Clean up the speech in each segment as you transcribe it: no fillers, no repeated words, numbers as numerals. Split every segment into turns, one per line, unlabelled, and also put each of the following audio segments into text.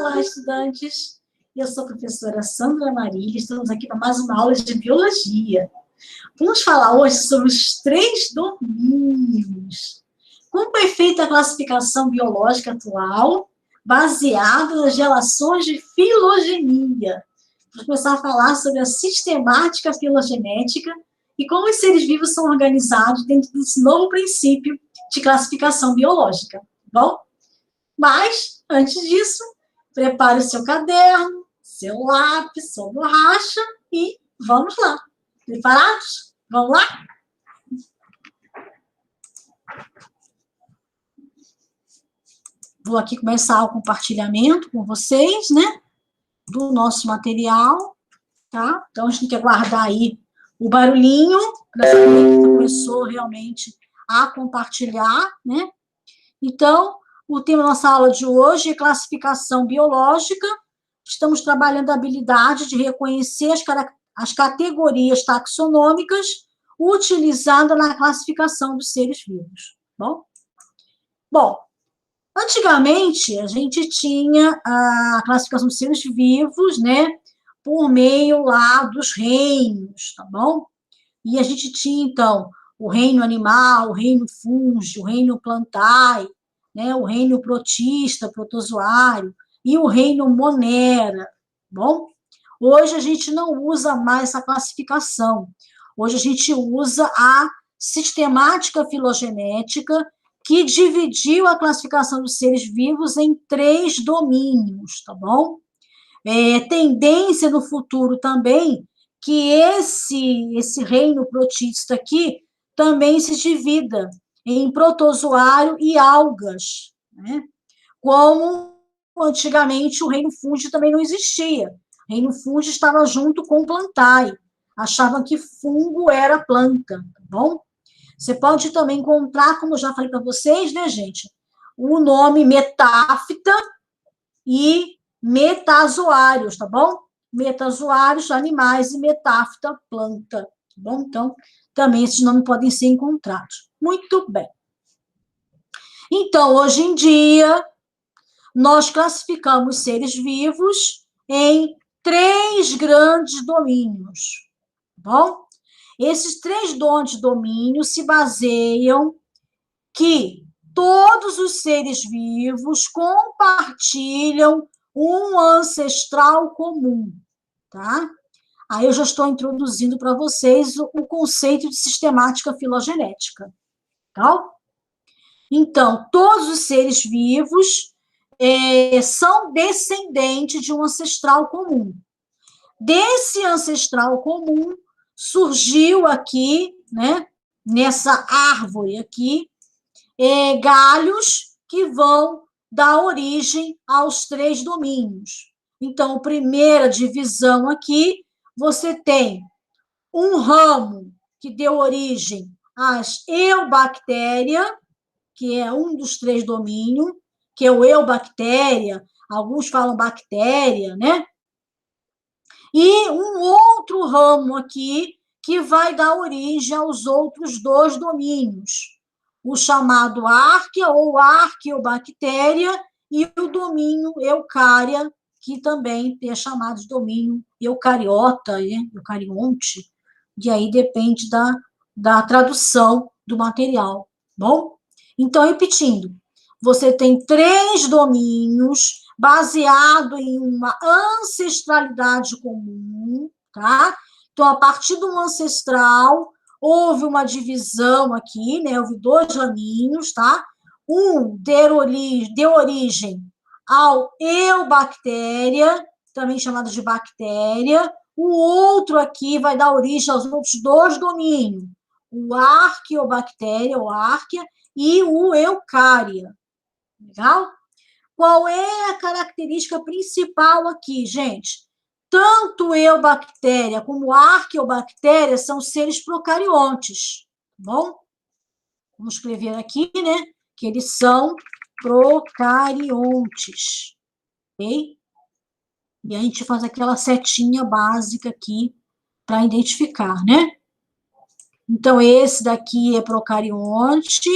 Olá, estudantes! Eu sou a professora Sandra Marília, estamos aqui para mais uma aula de Biologia. Vamos falar hoje sobre os 3 domínios. Como foi feita a classificação biológica atual, baseada nas relações de filogenia. Vamos começar a falar sobre a sistemática filogenética e como os seres vivos são organizados dentro desse novo princípio de classificação biológica. Bom? Mas, antes disso, prepare o seu caderno, seu lápis, sua borracha e vamos lá. Preparados? Vamos lá? Vou aqui começar o compartilhamento com vocês, né? Do nosso material, tá? Então, a gente tem que aguardar aí o barulhinho para saber que começou realmente a compartilhar, né? Então, o tema da nossa aula de hoje é classificação biológica. Estamos trabalhando a habilidade de reconhecer as categorias taxonômicas utilizadas na classificação dos seres vivos. Bom, antigamente a gente tinha a classificação dos seres vivos, né, por meio lá dos reinos, tá bom? E a gente tinha, então, o reino animal, o reino fúngio, o reino plantae, né, o reino protista, protozoário, e o reino monera, bom? Hoje a gente não usa mais essa classificação. Hoje a gente usa a sistemática filogenética, que dividiu a classificação dos seres vivos em 3 domínios, tá bom? Tendência no futuro também que esse reino protista aqui também se divida em protozoário e algas, né? Como antigamente o reino fúngio também não existia. O reino fúngio estava junto com o plantae. Achavam que fungo era planta, tá bom? Você pode também encontrar, como eu já falei para vocês, né, gente, o nome metáfita e metazoários, tá bom? Metazoários, animais, e metáfita, planta, tá bom? Então, também esses nomes podem ser encontrados. Muito bem. Então, hoje em dia, nós classificamos seres vivos em 3 grandes domínios, tá bom? Esses 3 grandes domínios se baseiam que todos os seres vivos compartilham um ancestral comum, tá? Aí eu já estou introduzindo para vocês o conceito de sistemática filogenética, tá? Então, todos os seres vivos são descendentes de um ancestral comum. Desse ancestral comum surgiu aqui, né, nessa árvore aqui, galhos que vão dar origem aos 3 domínios. Então, primeira divisão aqui, você tem um ramo que deu origem às eubactérias, que é um dos 3 domínios, que é o eubactéria, alguns falam bactéria, né? E um outro ramo aqui que vai dar origem aos outros 2 domínios, o chamado árquea ou arqueobactéria e o domínio eucária, que também é chamado de domínio eucariota, eucarionte, e aí depende da tradução do material, bom? Então, repetindo, você tem 3 domínios baseado em uma ancestralidade comum, tá? Então, a partir do ancestral, houve uma divisão aqui, né? Houve 2 raminhos, tá? Um deu origem ao eubactéria, também chamado de bactéria. O outro aqui vai dar origem aos outros 2 domínios, o arqueobactéria, ou árquea, e o eucária. Legal? Qual é a característica principal aqui, gente? Tanto eubactéria como arqueobactéria são seres procariontes, tá bom? Vamos escrever aqui, né, que eles são procariontes, ok? E a gente faz aquela setinha básica aqui para identificar, né? Então, esse daqui é procarionte,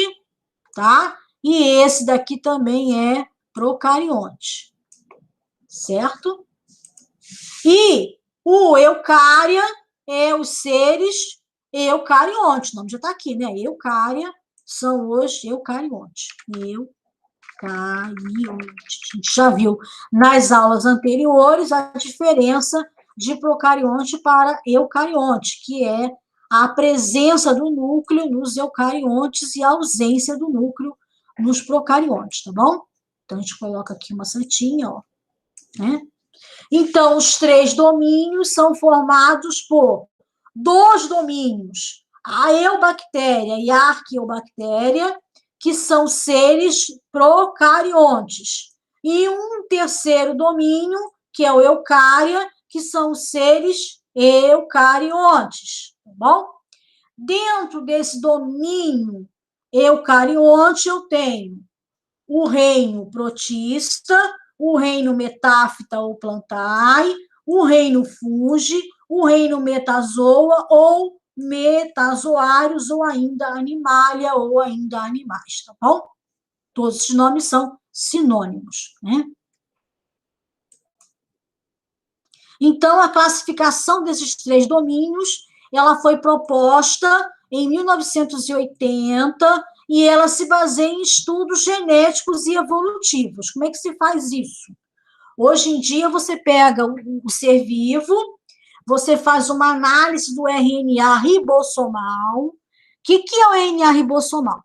tá? E esse daqui também é procarionte. certo? E o eucária é os seres eucariontes, o nome já está aqui, né? Eucária são os eucariontes. Eucariontes. A gente já viu nas aulas anteriores a diferença de procarionte para eucarionte, que é a presença do núcleo nos eucariontes e a ausência do núcleo nos procariontes, tá bom? Então, a gente coloca aqui uma setinha, ó, né? Então, os 3 domínios são formados por 2 domínios, a eubactéria e a arqueobactéria, que são seres procariontes, e um terceiro domínio, que é o eucária, que são seres eucariontes, tá bom? Dentro desse domínio eucarionte, eu tenho o reino protista, o reino metáfita ou plantae, o reino fungi, o reino metazoa ou metazoários, ou ainda animalia, ou ainda animais, tá bom? Todos esses nomes são sinônimos, né? Então, a classificação desses 3 domínios, ela foi proposta em 1980 e ela se baseia em estudos genéticos e evolutivos. Como é que se faz isso? Hoje em dia, você pega o ser vivo, você faz uma análise do RNA ribossomal. O que é o RNA ribossomal?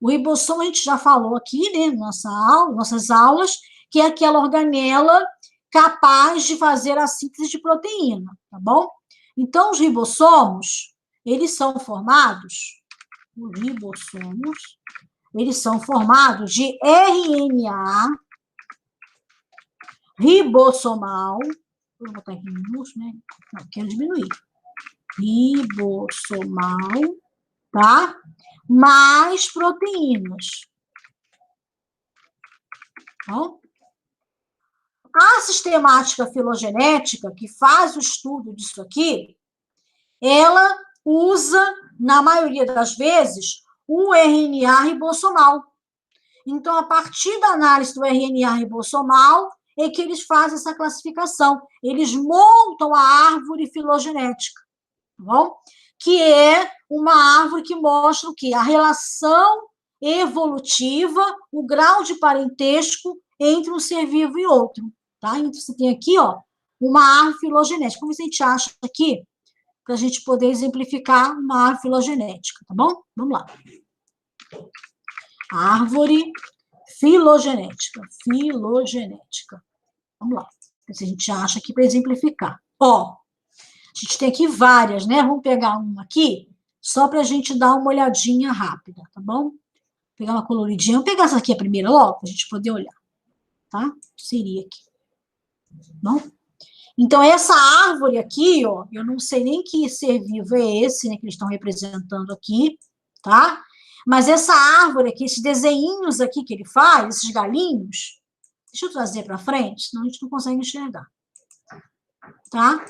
O ribossomo, a gente já falou aqui, né, nossas aulas, que é aquela organela capaz de fazer a síntese de proteína, tá bom? Então, os ribossomos, eles são formados de RNA ribossomal, vou botar aqui em minúsculo, né? Não, quero diminuir. Ribossomal, tá? Mais proteínas. Bom? A sistemática filogenética, que faz o estudo disso aqui, ela usa, na maioria das vezes, o RNA ribossomal. Então, a partir da análise do RNA ribossomal, é que eles fazem essa classificação. Eles montam a árvore filogenética, tá bom? Que é uma árvore que mostra o quê? A relação evolutiva, o grau de parentesco entre um ser vivo e outro, tá? Então, você tem aqui, ó, uma árvore filogenética. Como a gente acha aqui, para a gente poder exemplificar uma árvore filogenética, tá bom? Vamos lá. Árvore filogenética. Vamos lá. Se a gente acha aqui para exemplificar. Ó, a gente tem aqui várias, né? Vamos pegar uma aqui, só para a gente dar uma olhadinha rápida, tá bom? Vou pegar uma coloridinha. Vamos pegar essa aqui a primeira logo, para a gente poder olhar, tá? Seria aqui. Bom? Então, essa árvore aqui, ó, eu não sei nem que ser vivo é esse, né, que eles estão representando aqui, tá? Mas essa árvore aqui, esses desenhinhos aqui que ele faz, esses galinhos, deixa eu trazer para frente, senão a gente não consegue enxergar, tá?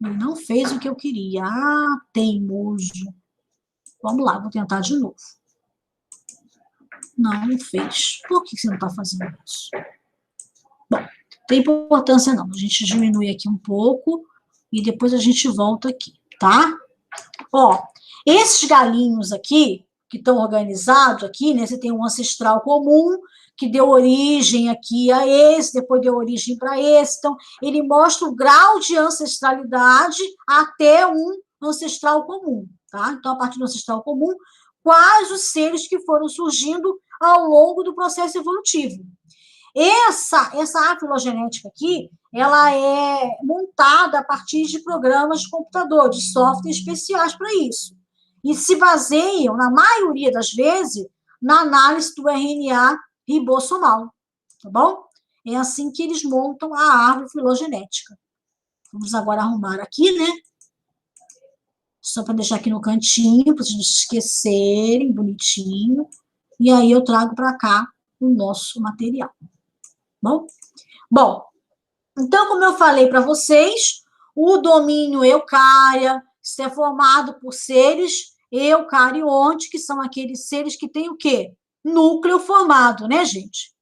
Ele não fez o que eu queria. Ah, teimoso. Vamos lá, vou tentar de novo. Não fez. Por que você não está fazendo isso? Bom, não tem importância não. A gente diminui aqui um pouco e depois a gente volta aqui, tá? Ó, esses galinhos aqui, que estão organizados aqui, né? Você tem um ancestral comum, que deu origem aqui a esse, depois deu origem para esse. Então, ele mostra o grau de ancestralidade até um ancestral comum, tá? Então, a partir do ancestral comum, quais os seres que foram surgindo ao longo do processo evolutivo. Essa filogenética aqui, ela é montada a partir de programas de computador, de software especiais para isso. E se baseiam, na maioria das vezes, na análise do RNA ribossomal, tá bom? É assim que eles montam a árvore filogenética. Vamos agora arrumar aqui, né? Só para deixar aqui no cantinho, para vocês não se esquecerem, bonitinho. E aí eu trago para cá o nosso material. Bom, então, como eu falei para vocês, o domínio eucária é formado por seres eucariontes, que são aqueles seres que têm o quê? Núcleo formado, né, gente?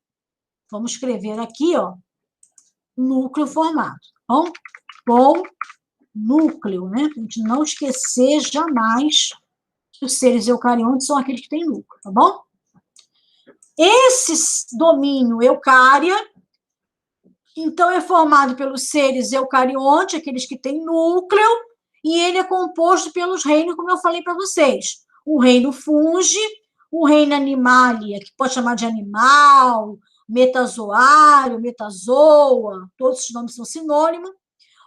Vamos escrever aqui, ó. núcleo formado, tá bom? Com núcleo, né? Para a gente não esquecer jamais que os seres eucariontes são aqueles que têm núcleo, tá bom? Esse domínio eucária, então, é formado pelos seres eucariontes, aqueles que têm núcleo, e ele é composto pelos reinos, como eu falei para vocês. O reino fungi, o reino animalia, que pode chamar de animal, metazoário, metazoa, todos esses nomes são sinônimos.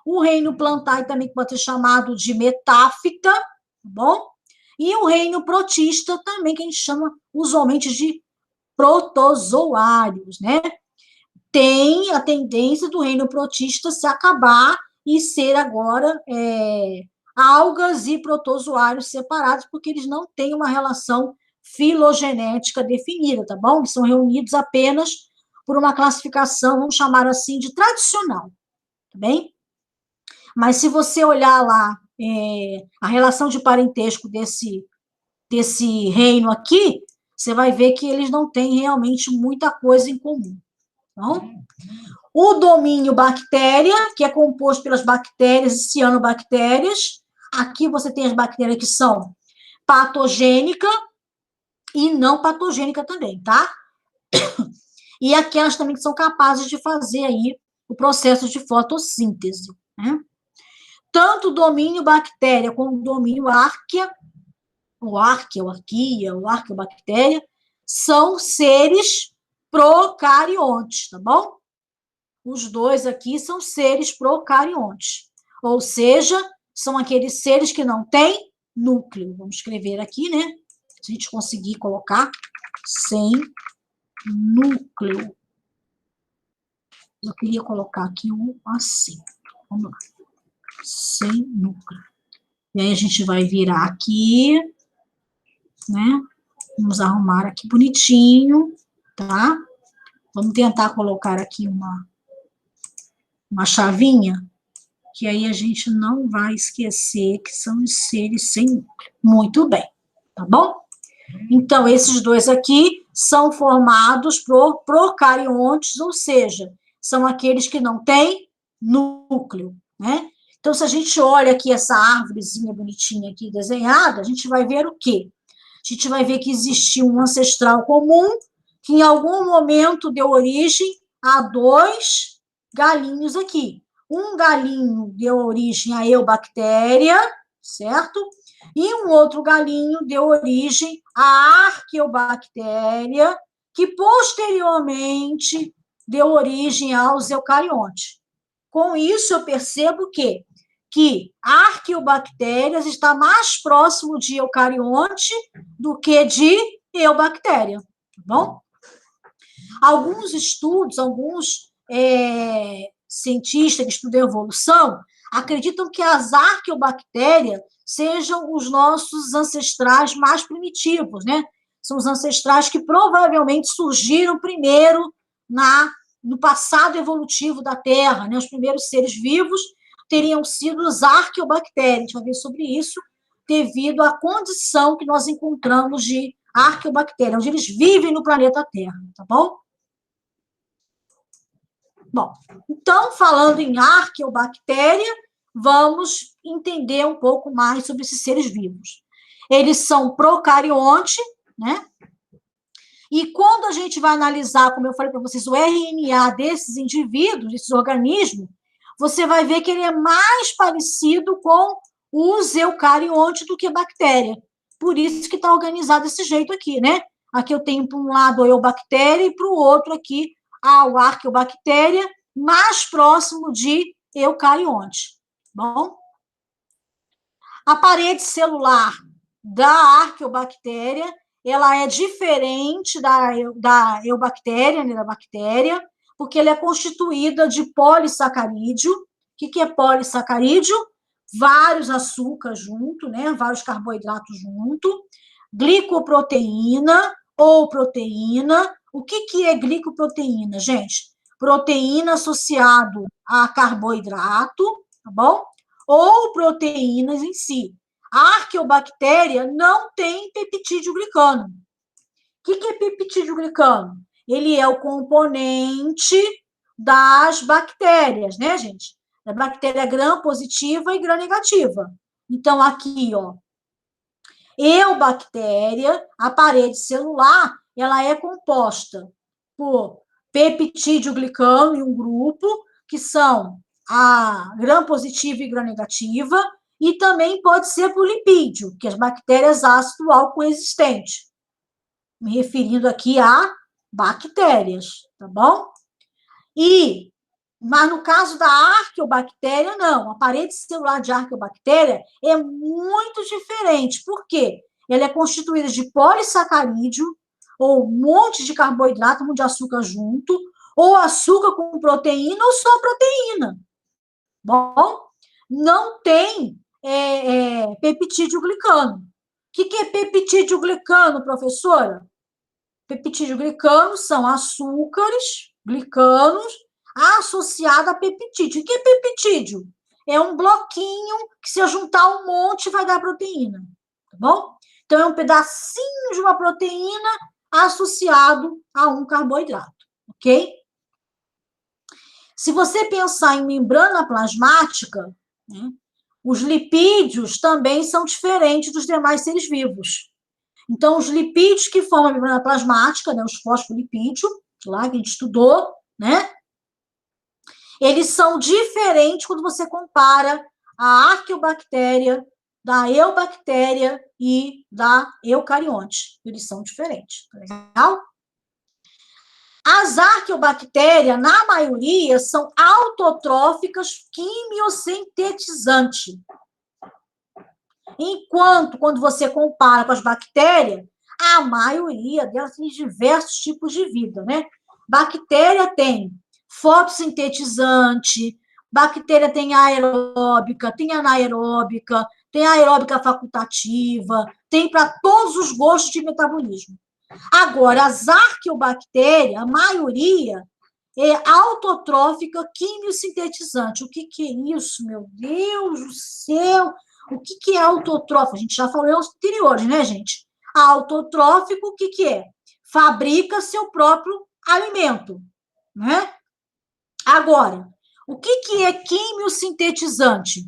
O reino plantae também pode ser chamado de metáfita, tá bom? E o reino protista também, que a gente chama usualmente de protozoários, né? Tem a tendência do reino protista se acabar e ser agora algas e protozoários separados, porque eles não têm uma relação filogenética definida, tá bom? Eles são reunidos apenas por uma classificação, vamos chamar assim, de tradicional, tá bem? Mas se você olhar lá a relação de parentesco desse reino aqui, você vai ver que eles não têm realmente muita coisa em comum. Então, o domínio bactéria, que é composto pelas bactérias e cianobactérias. Aqui você tem as bactérias que são patogênicas e não patogênicas também, tá? E aquelas também que são capazes de fazer aí o processo de fotossíntese, né? Tanto o domínio bactéria como o domínio arquea, ou arqueia, ou arqueobactéria, são seres procariontes, tá bom? Os dois aqui são seres procariontes, ou seja, são aqueles seres que não têm núcleo. Vamos escrever aqui, né? Se a gente conseguir colocar sem núcleo. Eu queria colocar aqui um acento. Vamos lá. Sem núcleo. E aí a gente vai virar aqui, né? Vamos arrumar aqui bonitinho, tá? Vamos tentar colocar aqui uma chavinha, que aí a gente não vai esquecer que são os seres sem núcleo. Muito bem, tá bom? Então, esses dois aqui são formados por procariontes, ou seja, são aqueles que não têm núcleo, né? Então, se a gente olha aqui essa árvorezinha bonitinha aqui desenhada, a gente vai ver o quê? A gente vai ver que existiu um ancestral comum que em algum momento deu origem a dois galinhos aqui. Um galinho deu origem à eubactéria, certo? E um outro galinho deu origem à arqueobactéria, que posteriormente deu origem aos eucariontes. Com isso, eu percebo que arqueobactérias está mais próximo de eucarionte do que de eubactéria, tá bom? Alguns estudos, alguns cientistas que estudam evolução, acreditam que as arqueobactérias sejam os nossos ancestrais mais primitivos, né? São os ancestrais que provavelmente surgiram primeiro no passado evolutivo da Terra, né? Os primeiros seres vivos teriam sido os arqueobactérias. A gente vai ver sobre isso, devido à condição que nós encontramos de arqueobactéria, onde eles vivem no planeta Terra, tá bom? Bom, então, falando em arqueobactéria, vamos entender um pouco mais sobre esses seres vivos. Eles são procariontes, né? E quando a gente vai analisar, como eu falei para vocês, o RNA desses indivíduos, desses organismos, você vai ver que ele é mais parecido com os eucariontes do que a bactéria. Por isso que está organizado desse jeito aqui, né? Aqui eu tenho para um lado a eubactéria e para o outro aqui a arqueobactéria, mais próximo de eucarionte. Bom? A parede celular da arqueobactéria, ela é diferente da eubactéria, né, da bactéria, porque ela é constituída de polissacarídeo. O que é polissacarídeo? Vários açúcares junto, né, vários carboidratos junto, glicoproteína ou proteína. O que é glicoproteína, gente? Proteína associado a carboidrato, tá bom? Ou proteínas em si. A arqueobactéria não tem peptídeo glicano. O que é peptídeo glicano? Ele é o componente das bactérias, né, gente? Da bactéria gram-positiva e gram-negativa. Então, aqui, ó, eubactéria, a parede celular, ela é composta por peptídeo-glicano e um grupo, que são a gram-positiva e gram-negativa, e também pode ser por lipídio, que as bactérias ácido álcool existentes. Me referindo aqui a bactérias, tá bom? Mas no caso da arqueobactéria, não. A parede celular de arqueobactéria é muito diferente. Por quê? Ela é constituída de polissacarídeo, ou um monte de carboidrato, um monte de açúcar junto, ou açúcar com proteína, ou só proteína. Bom? Não tem peptídeo-glicano. O que é peptídeo-glicano, professora? Peptídeo-glicano são açúcares, glicanos, associado a peptídeo. O que é peptídeo? É um bloquinho que, se eu juntar um monte, vai dar proteína. Tá bom? Então, é um pedacinho de uma proteína associado a um carboidrato. Ok? Se você pensar em membrana plasmática, né, os lipídios também são diferentes dos demais seres vivos. Então, os lipídios que formam a membrana plasmática, né, os fosfolipídios, lá que a gente estudou, né, eles são diferentes quando você compara a arqueobactéria, da eubactéria e da eucarionte. Eles são diferentes, tá legal? As arqueobactérias, na maioria, são autotróficas quimiosintetizantes. Enquanto, quando você compara com as bactérias, a maioria delas tem diversos tipos de vida, né? Bactéria tem fotossintetizante, bactéria tem aeróbica, tem anaeróbica, tem aeróbica facultativa, tem para todos os gostos de metabolismo. Agora, as arqueobactérias, a maioria, é autotrófica quimiosintetizante. O que é isso, meu Deus do céu? O que é autotrófico? A gente já falou nos anteriores, né, gente? Autotrófico, o que é? Fabrica seu próprio alimento, né? Agora, o que é quimiosintetizante?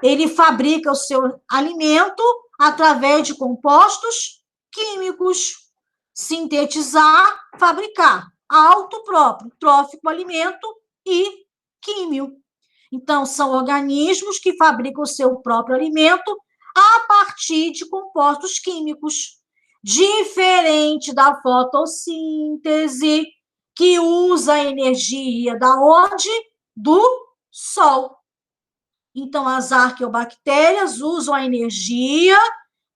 Ele fabrica o seu alimento através de compostos químicos. Sintetizar, fabricar. Auto próprio, trófico, alimento e químio. Então, são organismos que fabricam o seu próprio alimento a partir de compostos químicos. Diferente da fotossíntese, que usa a energia da onde? Do sol. Então, as arqueobactérias usam a energia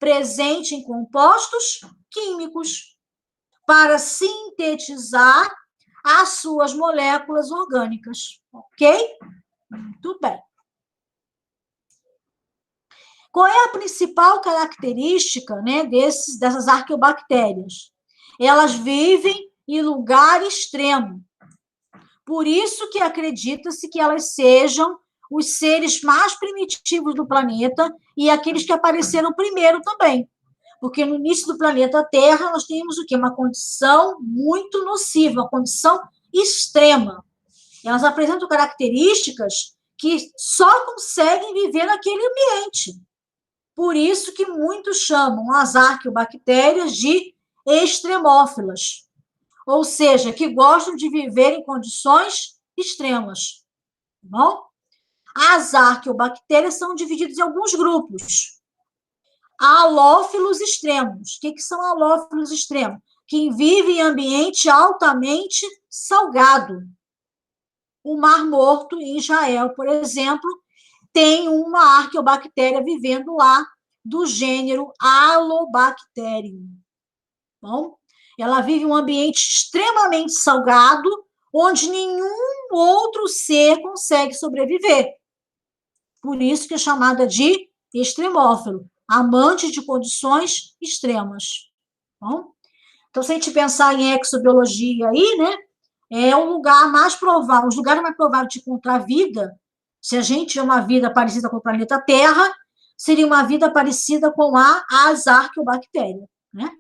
presente em compostos químicos para sintetizar as suas moléculas orgânicas, ok? Muito bem. Qual é a principal característica, né, dessas arqueobactérias? Elas vivem em lugar extremo. Por isso que acredita-se que elas sejam os seres mais primitivos do planeta e aqueles que apareceram primeiro também. Porque no início do planeta Terra nós tínhamos o quê? Uma condição muito nociva, uma condição extrema. Elas apresentam características que só conseguem viver naquele ambiente. Por isso que muitos chamam as arqueobactérias de extremófilas, ou seja, que gostam de viver em condições extremas. Tá bom? As arqueobactérias são divididas em alguns grupos. Halófilos extremos. O que são halófilos extremos? Quem vive em ambiente altamente salgado. O Mar Morto, em Israel, por exemplo, tem uma arqueobactéria vivendo lá, do gênero Halobacterium. Bom, ela vive em um ambiente extremamente salgado, onde nenhum outro ser consegue sobreviver. Por isso que é chamada de extremófilo, amante de condições extremas. Bom, então, se a gente pensar em exobiologia aí, né, é um lugar mais provável, os lugares mais prováveis de encontrar vida, se a gente tiver uma vida parecida com o planeta Terra, seria uma vida parecida com as arqueobactérias, né?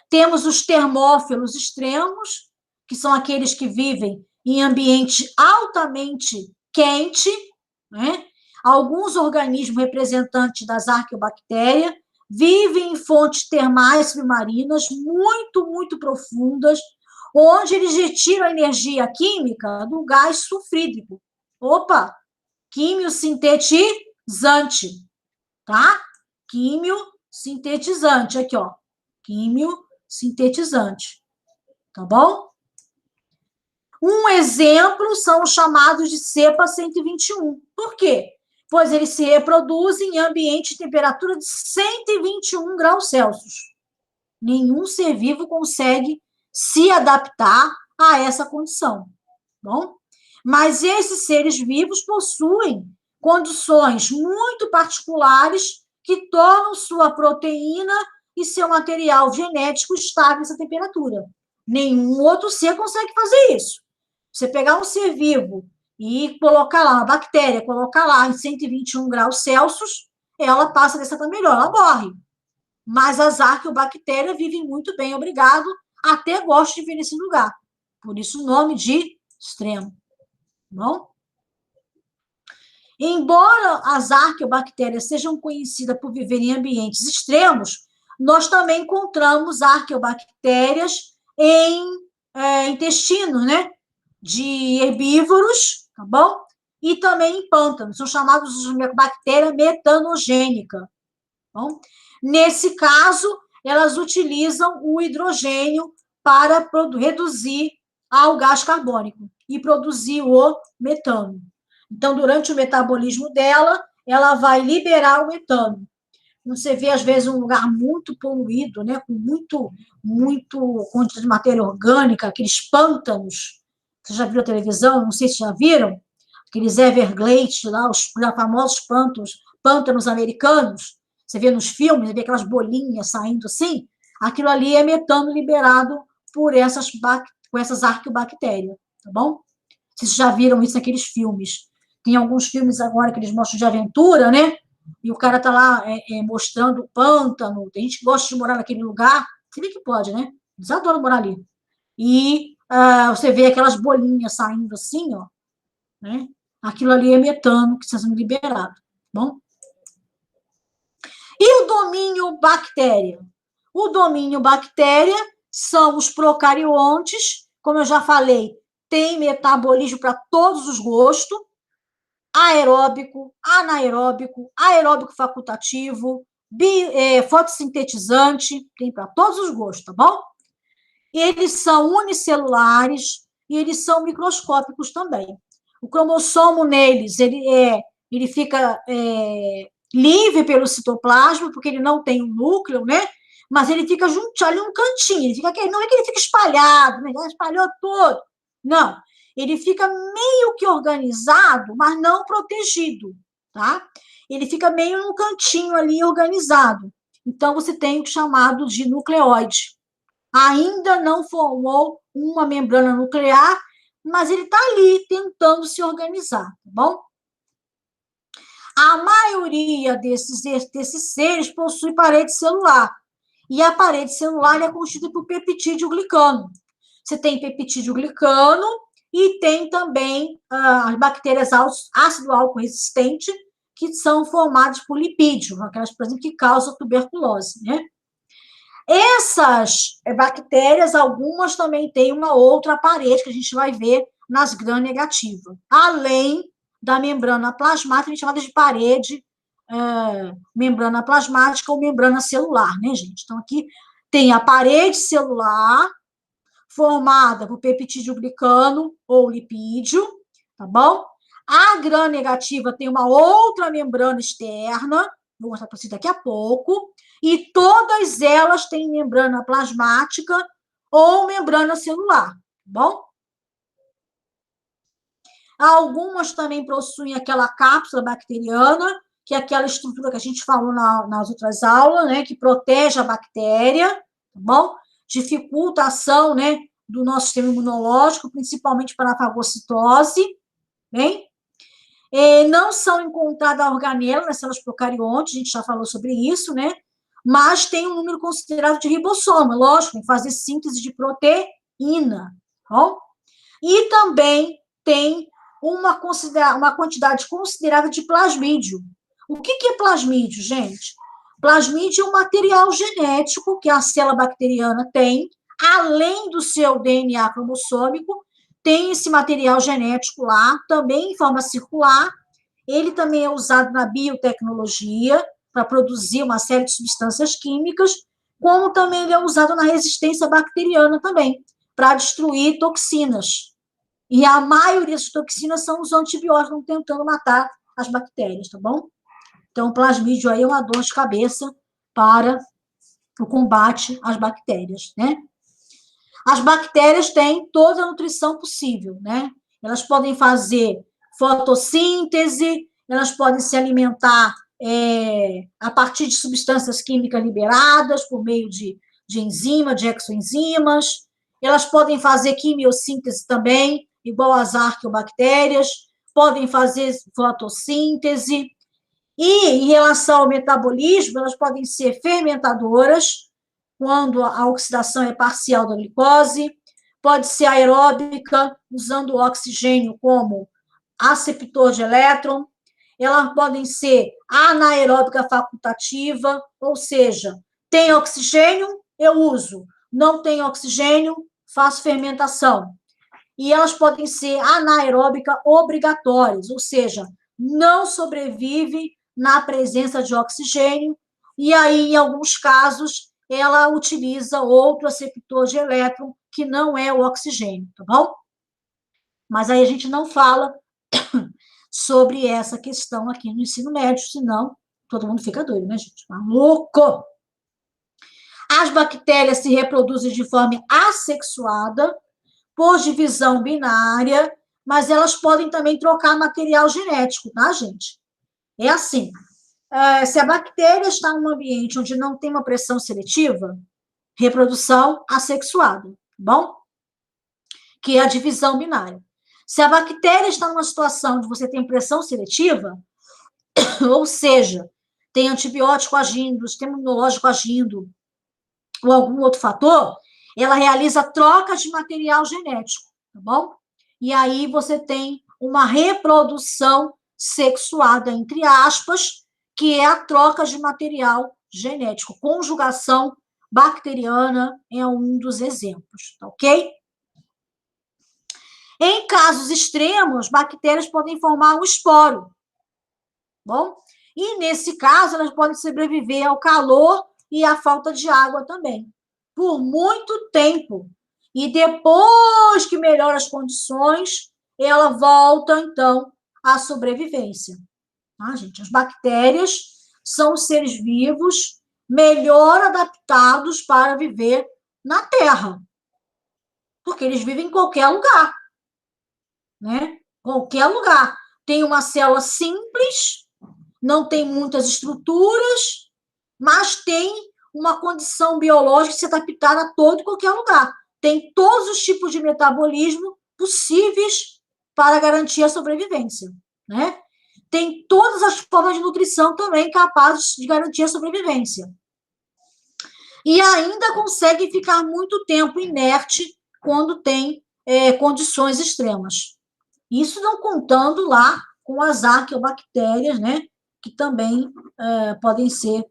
Temos os termófilos extremos, que são aqueles que vivem em ambiente altamente quente, né? Alguns organismos representantes das arqueobactérias vivem em fontes termais submarinas muito profundas, onde eles retiram a energia química do gás sulfídrico. Opa! Quimio-sintetizante, tá? Quimio-sintetizante, aqui, ó. Quimio-sintetizante, tá bom? Um exemplo são os chamados de cepa 121. Por quê? Pois eles se reproduzem em ambiente de temperatura de 121 graus Celsius. Nenhum ser vivo consegue se adaptar a essa condição, bom? Mas esses seres vivos possuem condições muito particulares que tornam sua proteína e seu material genético estável nessa temperatura. Nenhum outro ser consegue fazer isso. Você pegar um ser vivo e colocar lá, uma bactéria, colocar lá em 121 graus Celsius, ela passa dessa para melhor, ela morre. Mas as arqueobactérias vivem muito bem, obrigado, até gosto de viver nesse lugar. Por isso o nome de extremo. Bom? Embora as arqueobactérias sejam conhecidas por viver em ambientes extremos, nós também encontramos arqueobactérias em intestinos, né? De herbívoros, tá bom? E também em pântanos, são chamados de bactéria metanogênica. Bom? Nesse caso, elas utilizam o hidrogênio para reduzir ao gás carbônico e produzir o metano. Então, durante o metabolismo dela, ela vai liberar o metano. Você vê, às vezes, um lugar muito poluído, né, com muito quantidade de matéria orgânica, aqueles pântanos. Você já viu a televisão? Não sei se já viram. Aqueles Everglades lá, os famosos pântanos americanos. Você vê nos filmes, você vê aquelas bolinhas saindo assim. Aquilo ali é metano liberado por com essas arqueobactérias, tá bom? Vocês já viram isso naqueles filmes. Tem alguns filmes agora que eles mostram de aventura, né? E o cara tá lá mostrando o pântano. Tem gente que gosta de morar naquele lugar. Você vê que pode, né? Eles adoram morar ali. E você vê aquelas bolinhas saindo assim, ó. Né? Aquilo ali é metano que está sendo liberado. Bom? E o domínio bactéria? O domínio bactéria são os procariontes, como eu já falei, tem metabolismo para todos os gostos, aeróbico, anaeróbico, aeróbico facultativo, fotossintetizante, tem para todos os gostos, tá bom? Eles são unicelulares e eles são microscópicos também. O cromossomo neles, ele fica livre pelo citoplasma, porque ele não tem um núcleo, né? Mas ele fica junto ali um cantinho. Ele fica, não é que ele fica espalhado, né? Ele espalhou todo. Não. Ele fica meio que organizado, mas não protegido, tá? Ele fica meio num cantinho ali organizado. Então, você tem o chamado de nucleóide. Ainda não formou uma membrana nuclear, mas ele está ali tentando se organizar, tá bom? A maioria desses seres possui parede celular. E a parede celular é constituída por peptídeo glicano. Você tem peptídeo glicano e tem também as bactérias ácido álcool resistente, que são formadas por lipídio, aquelas, por exemplo, que causam tuberculose, né? Essas bactérias, algumas também têm uma outra parede que a gente vai ver nas gram-negativas, além da membrana plasmática, a gente chama de parede membrana plasmática ou membrana celular, né, gente? Então, aqui tem a parede celular formada por peptídeo glicano ou lipídio, tá bom? A gram-negativa tem uma outra membrana externa, vou mostrar para vocês daqui a pouco, e todas elas têm membrana plasmática ou membrana celular, tá bom? Algumas também possuem aquela cápsula bacteriana, que é aquela estrutura que a gente falou nas outras aulas, né, que protege a bactéria, tá bom? Dificulta a ação, né, do nosso sistema imunológico, principalmente para a fagocitose, bem? Não são encontradas organelas nas células procariontes, a gente já falou sobre isso, né? Mas tem um número considerável de ribossoma, lógico, tem que fazer síntese de proteína, tá bom? E também tem uma quantidade considerável de plasmídio. O que é plasmídio, gente? Plasmídio é um material genético que a célula bacteriana tem, além do seu DNA cromossômico, tem esse material genético lá, também em forma circular. Ele também é usado na biotecnologia para produzir uma série de substâncias químicas, como também ele é usado na resistência bacteriana também, para destruir toxinas. E a maioria das toxinas são os antibióticos tentando matar as bactérias, tá bom? Então, o plasmídio aí é uma dor de cabeça para o combate às bactérias, né? As bactérias têm toda a nutrição possível, né? Elas podem fazer fotossíntese, elas podem se alimentar a partir de substâncias químicas liberadas por meio de enzima, de exoenzimas, elas podem fazer quimiossíntese também, igual as arqueobactérias, podem fazer fotossíntese, e em relação ao metabolismo, elas podem ser fermentadoras, quando a oxidação é parcial da glicose, pode ser aeróbica, usando o oxigênio como aceptor de elétron, elas podem ser anaeróbica facultativa, ou seja, tem oxigênio, eu uso, não tem oxigênio, faço fermentação. E elas podem ser anaeróbica obrigatórias, ou seja, não sobrevive na presença de oxigênio, e aí, em alguns casos, ela utiliza outro aceptor de elétron, que não é o oxigênio, tá bom? Mas aí a gente não fala sobre essa questão aqui no ensino médio, senão todo mundo fica doido, né, gente? Maluco! As bactérias se reproduzem de forma assexuada, por divisão binária, mas elas podem também trocar material genético, tá, gente? É assim, se a bactéria está num ambiente onde não tem uma pressão seletiva, reprodução assexuada, tá bom? Que é a divisão binária. Se a bactéria está numa situação onde você tem pressão seletiva, ou seja, tem antibiótico agindo, sistema imunológico agindo, ou algum outro fator, ela realiza troca de material genético, tá bom? E aí você tem uma reprodução sexuada, entre aspas, que é a troca de material genético. Conjugação bacteriana é um dos exemplos, tá ok? Em casos extremos, bactérias podem formar um esporo, bom? E nesse caso, elas podem sobreviver ao calor e à falta de água também, por muito tempo. E depois que melhora as condições, ela volta, então, à sobrevivência. Tá, gente? As bactérias são seres vivos melhor adaptados para viver na Terra, porque eles vivem em qualquer lugar, né? Qualquer lugar. Tem uma célula simples, não tem muitas estruturas, mas tem uma condição biológica de se adaptar a todo e qualquer lugar. Tem todos os tipos de metabolismo possíveis para garantir a sobrevivência, né? Tem todas as formas de nutrição também capazes de garantir a sobrevivência. E ainda consegue ficar muito tempo inerte quando tem condições extremas. Isso não contando lá com as arqueobactérias, né? Que também podem ser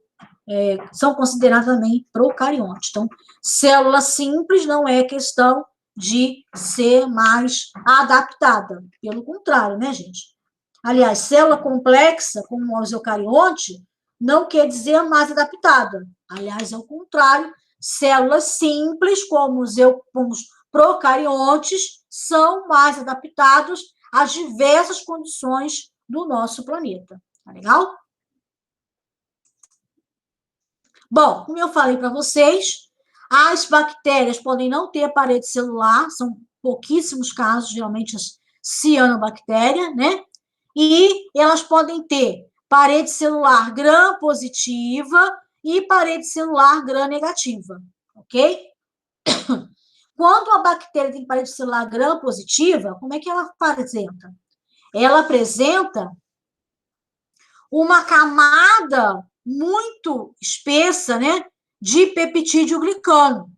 são consideradas também procariontes. Então, célula simples não é questão de ser mais adaptada. Pelo contrário, né, gente? Aliás, célula complexa, como os eucariontes, não quer dizer mais adaptada. Aliás, é o contrário. Células simples, como os procariontes, são mais adaptados às diversas condições do nosso planeta. Tá legal? Bom, como eu falei para vocês, as bactérias podem não ter parede celular, são pouquíssimos casos, geralmente as cianobactérias, né? E elas podem ter parede celular gram-positiva e parede celular gram-negativa, ok? Quando a bactéria tem parede celular gram-positiva, como é que ela apresenta? Ela apresenta uma camada muito espessa, né, de peptídeo glicano.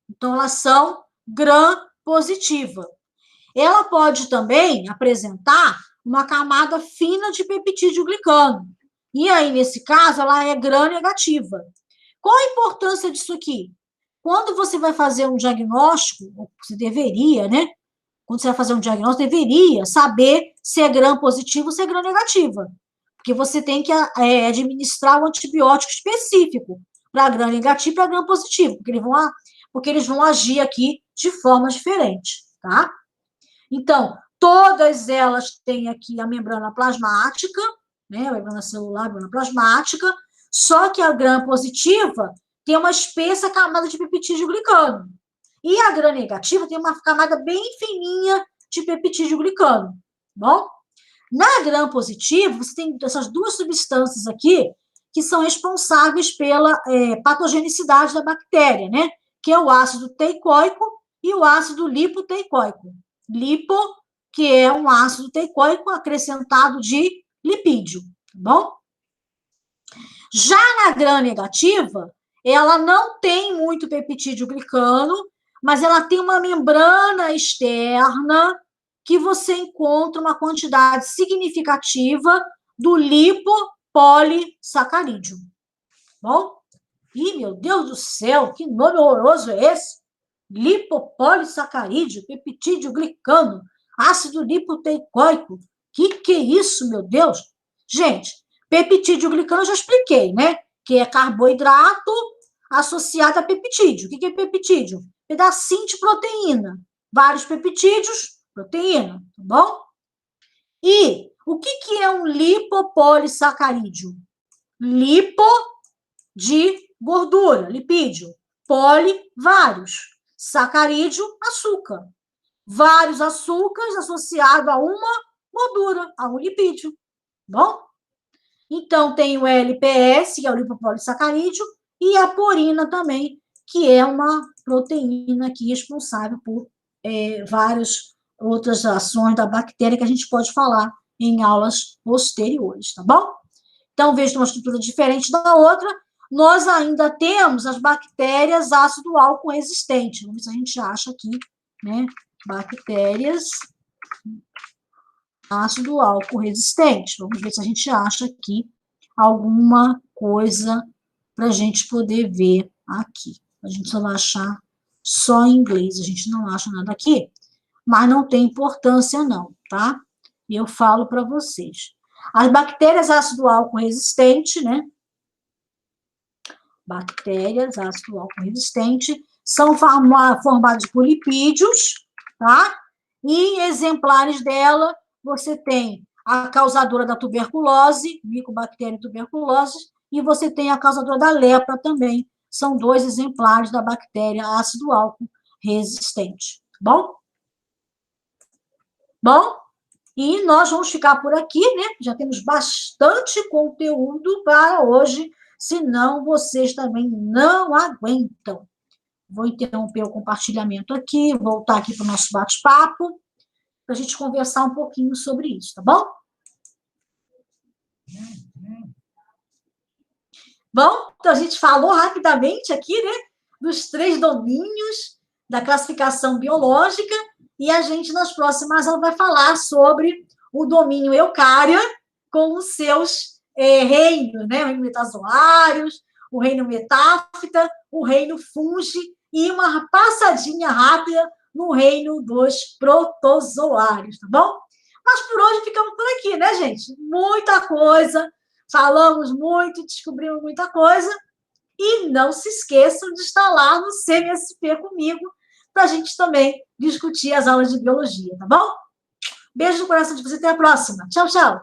Então, elas são gram-positiva. ela pode também apresentar uma camada fina de peptídeo glicano. E aí, nesse caso, ela é gram-negativa. Qual a importância disso aqui? Quando você vai fazer um diagnóstico, você deveria, né? Quando você vai fazer um diagnóstico, deveria saber se é gram-positivo ou se é gram-negativa. Porque você tem que administrar um antibiótico específico para gram-negativo e para gram-positivo, porque eles vão agir aqui de forma diferente, tá? Então, todas elas têm aqui a membrana plasmática, né? A membrana celular, a membrana plasmática, só que a gram-positiva tem uma espessa camada de peptídeo glicano. E a gram-negativa tem uma camada bem fininha de peptídeo glicano, bom? Na gram-positiva, você tem essas duas substâncias aqui que são responsáveis pela patogenicidade da bactéria, né? Que é o ácido teicoico e o ácido lipoteicoico. Lipo, que é um ácido teicoico acrescentado de lipídio, tá bom? Já na gram-negativa, ela não tem muito peptídeo glicano, mas ela tem uma membrana externa que você encontra uma quantidade significativa do lipopolissacarídeo. Bom? Ih, meu Deus do céu, que nome horroroso é esse? Lipopolissacarídeo, peptídeo glicano, ácido lipoteicoico. Que é isso, meu Deus? Gente, peptídeo glicano eu já expliquei, né? Que é carboidrato associado a peptídeo. O que é peptídeo? Pedacinho de proteína. Vários peptídeos, proteína, tá bom? E o que é um lipopolissacarídeo? Lipo de gordura, lipídio. Poli, vários. Sacarídeo, açúcar. Vários açúcares associados a uma gordura, a um lipídio. Bom? Então, tem o LPS, que é o lipopolissacarídeo, e a porina também, que é uma proteína aqui responsável por várias outras ações da bactéria que a gente pode falar em aulas posteriores, tá bom? Então, veja uma estrutura diferente da outra. Nós ainda temos as bactérias ácido álcool resistente. Vamos ver se a gente acha aqui, né? Bactérias ácido álcool resistente. Vamos ver se a gente acha aqui alguma coisa para a gente poder ver aqui. A gente só vai achar só em inglês, a gente não acha nada aqui, mas não tem importância não, tá? E eu falo para vocês. As bactérias ácido álcool resistente, né? Bactérias ácido álcool resistente são formadas por lipídios, tá? E exemplares dela, você tem a causadora da tuberculose, Mycobacterium tuberculose, e você tem a causadora da lepra também. São 2 exemplares da bactéria ácido álcool resistente, bom? Bom, e nós vamos ficar por aqui, né? Já temos bastante conteúdo para hoje, senão vocês também não aguentam. Vou interromper o compartilhamento aqui, voltar aqui para o nosso bate-papo, para a gente conversar um pouquinho sobre isso, tá bom? Bom, então a gente falou rapidamente aqui, né, dos 3 domínios da classificação biológica, e a gente, nas próximas aulas, vai falar sobre o domínio eucária com os seus reinos, né, o reino metazoários, o reino metáfita, o reino fungi, e uma passadinha rápida no reino dos protozoários, tá bom? Mas por hoje ficamos por aqui, né, gente? Muita coisa, falamos muito, descobrimos muita coisa, e não se esqueçam de estar lá no CMSP comigo, para a gente também discutir as aulas de biologia, tá bom? Beijo no coração de vocês, até a próxima. Tchau, tchau.